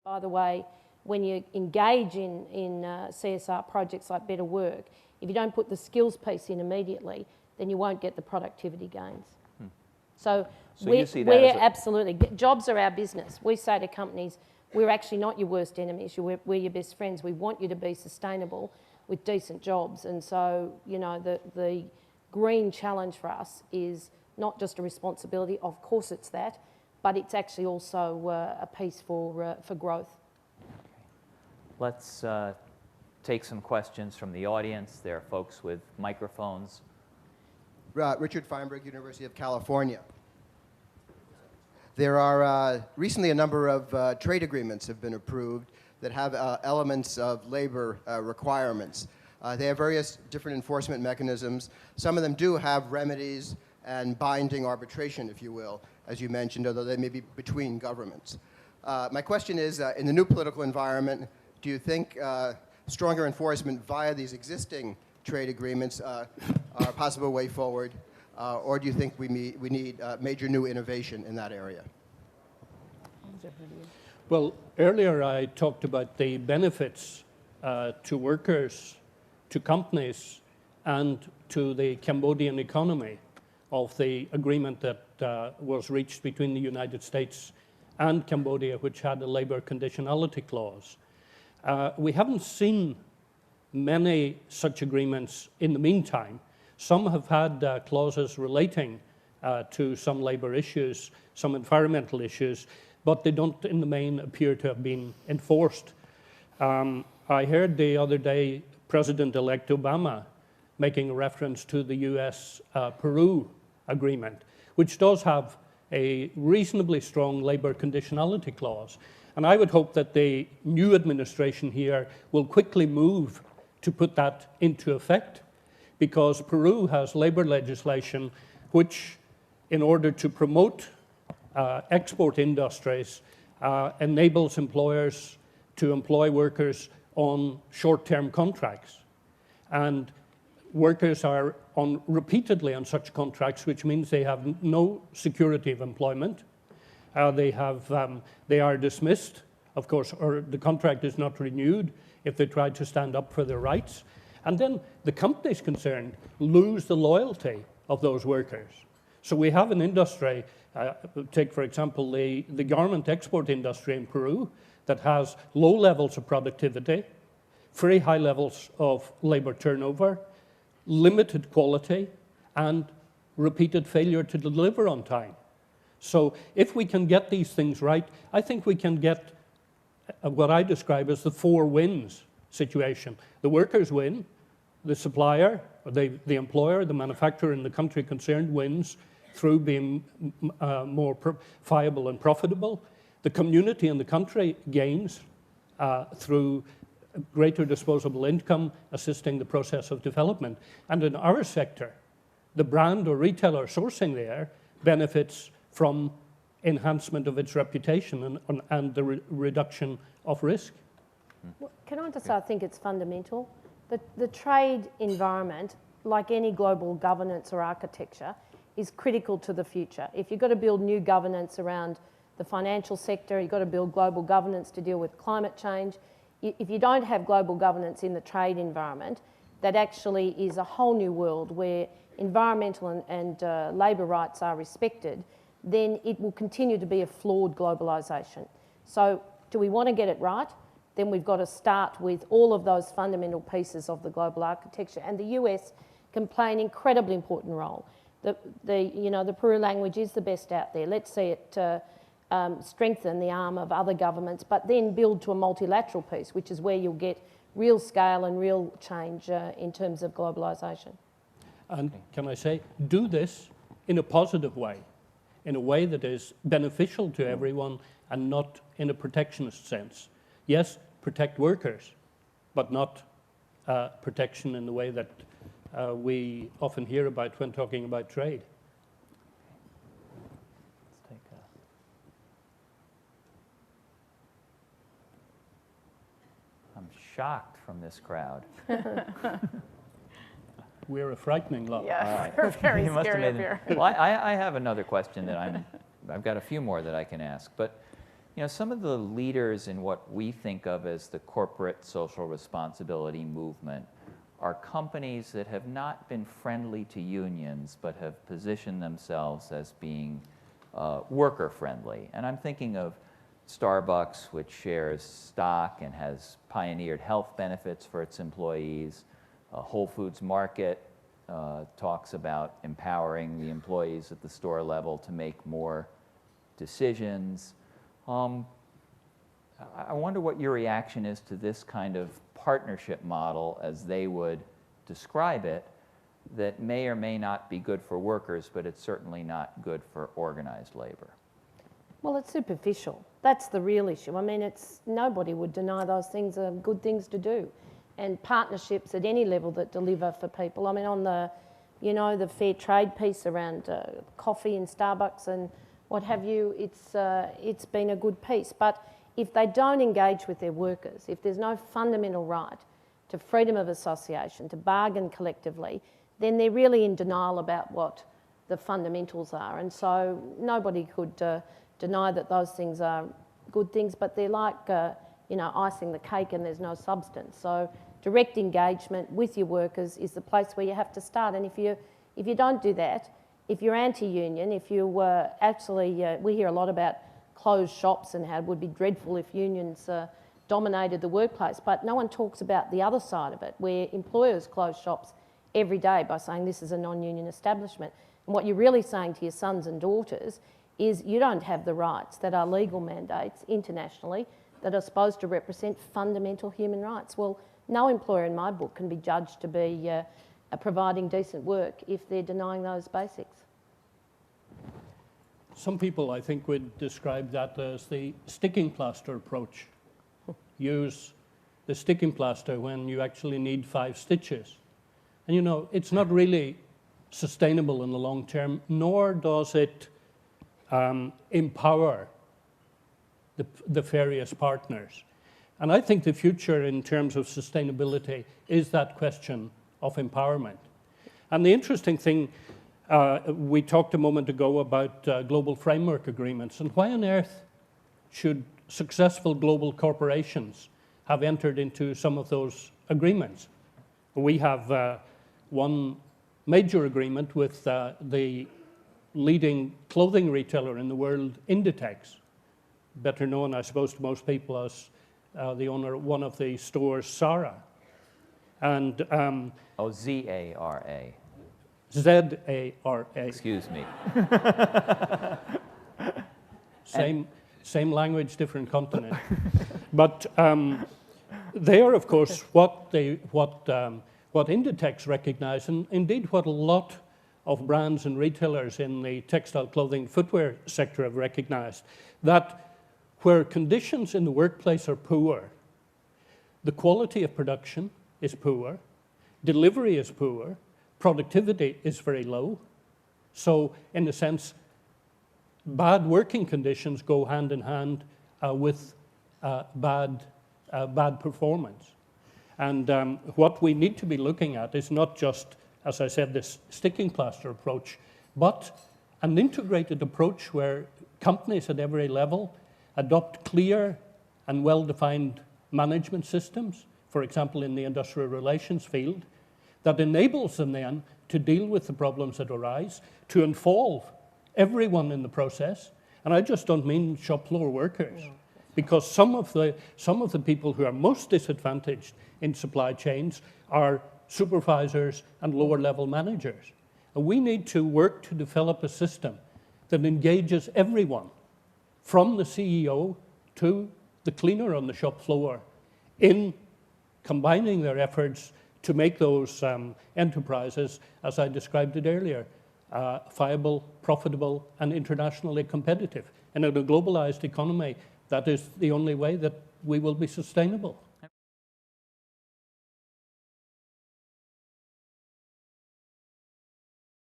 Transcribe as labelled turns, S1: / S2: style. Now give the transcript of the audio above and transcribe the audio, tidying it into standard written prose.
S1: By the way, when you engage in CSR projects like Better Work, if you don't put the skills piece in immediately, then you won't get the productivity gains. So we're absolutely, jobs are our business. We say to companies, we're actually not your worst enemies, we're your best friends. We want you to be sustainable with decent jobs. And so, you know, the green challenge for us is not just a responsibility, of course it's that, but it's actually also a piece for growth.
S2: Let's take some questions from the audience. There are folks with microphones.
S3: Richard Feinberg, University of California. There are recently a number of trade agreements have been approved that have elements of labor requirements. They have various different enforcement mechanisms. Some of them do have remedies and binding arbitration, if you will, as you mentioned, although they may be between governments. My question is, in the new political environment, do you think stronger enforcement via these existing trade agreements are a possible way forward, or do you think we need major new innovation in that area?
S4: Well, earlier I talked about the benefits to workers, to companies, and to the Cambodian economy of the agreement that was reached between the United States and Cambodia, which had a labor conditionality clause. We haven't seen many such agreements in the meantime. Some have had clauses relating to some labor issues, some environmental issues, but they don't in the main appear to have been enforced. I heard the other day President-elect Obama making a reference to the US-Peru agreement, which does have a reasonably strong labor conditionality clause. And I would hope that the new administration here will quickly move to put that into effect, because Peru has labor legislation which, in order to promote export industries, enables employers to employ workers on short-term contracts. And workers are repeatedly on such contracts, which means they have no security of employment. They are dismissed, of course, or the contract is not renewed if they try to stand up for their rights. And then the companies concerned lose the loyalty of those workers. So we have an industry, take for example the garment export industry in Peru, that has low levels of productivity, very high levels of labor turnover, limited quality, and repeated failure to deliver on time. So if we can get these things right, I think we can get what I describe as the 4 wins situation. The workers win, the supplier, or the employer, the manufacturer in the country concerned wins through being more viable and profitable. The community in the country gains through greater disposable income, assisting the process of development. And in our sector, the brand or retailer sourcing there benefits from enhancement of its reputation and the reduction of risk.
S1: Well, can I just say, I think it's fundamental. The trade environment, like any global governance or architecture, is critical to the future. If you've got to build new governance around the financial sector, you've got to build global governance to deal with climate change. If you don't have global governance in the trade environment, that actually is a whole new world where environmental and labour rights are respected, then it will continue to be a flawed globalisation. So do we want to get it right? Then we've got to start with all of those fundamental pieces of the global architecture. And the US can play an incredibly important role. The Peru language is the best out there. Let's see it strengthen the arm of other governments, but then build to a multilateral piece, which is where you'll get real scale and real change in terms of globalisation.
S4: And can I say, do this in a positive way, in a way that is beneficial to everyone and not in a protectionist sense. Yes, protect workers, but not protection in the way that we often hear about when talking about trade.
S2: Let's take I'm shocked from this crowd.
S4: We're a frightening lot.
S5: Yeah, we're very scared up here.
S2: Well, I have another question that I've got a few more that I can ask, but You know, some of the leaders in what we think of as the corporate social responsibility movement are companies that have not been friendly to unions, but have positioned themselves as being worker friendly. And I'm thinking of Starbucks, which shares stock and has pioneered health benefits for its employees. Whole Foods Market talks about empowering the employees at the store level to make more decisions. I wonder what your reaction is to this kind of partnership model, as they would describe it, that may or may not be good for workers, but it's certainly not good for organized labor.
S1: Well, it's superficial. That's the real issue. I mean, nobody would deny those things are good things to do. And partnerships at any level that deliver for people. I mean, on the, the fair trade piece around coffee and Starbucks and what have you, it's been a good piece. But if they don't engage with their workers, if there's no fundamental right to freedom of association, to bargain collectively, then they're really in denial about what the fundamentals are. And so nobody could deny that those things are good things, but they're like, icing the cake and there's no substance. So direct engagement with your workers is the place where you have to start. And if you don't do that, if you're anti-union, if you were we hear a lot about closed shops and how it would be dreadful if unions dominated the workplace, but no one talks about the other side of it, where employers close shops every day by saying this is a non-union establishment. And what you're really saying to your sons and daughters is you don't have the rights that are legal mandates internationally that are supposed to represent fundamental human rights. Well, no employer in my book can be judged to be providing decent work if they're denying those basics.
S4: Some people, I think, would describe that as the sticking plaster approach. Use the sticking plaster when you actually need 5 stitches. And it's not really sustainable in the long term, nor does it empower the various partners. And I think the future in terms of sustainability is that question of empowerment. And the interesting thing, we talked a moment ago about global framework agreements, and why on earth should successful global corporations have entered into some of those agreements? We have one major agreement with the leading clothing retailer in the world, Inditex, better known, I suppose, to most people as the owner of one of the stores, Zara. And
S2: Z-A-R-A.
S4: Z-A-R-A.
S2: Excuse me.
S4: Same language, different continent. But they are, of course, what Inditex recognise, and indeed what a lot of brands and retailers in the textile, clothing, footwear sector have recognised, that where conditions in the workplace are poor, the quality of production is poor, delivery is poor, productivity is very low. So, in a sense, bad working conditions go hand in hand with bad performance. And what we need to be looking at is not just, as I said, this sticking plaster approach, but an integrated approach where companies at every level adopt clear and well-defined management systems, for example, in the industrial relations field, that enables them then to deal with the problems that arise, to involve everyone in the process. And I just don't mean shop floor workers, because some of the people who are most disadvantaged in supply chains are supervisors and lower level managers. And we need to work to develop a system that engages everyone, from the CEO to the cleaner on the shop floor, in combining their efforts to make those enterprises, as I described it earlier, viable, profitable, and internationally competitive. And in a globalized economy, that is the only way that we will be sustainable.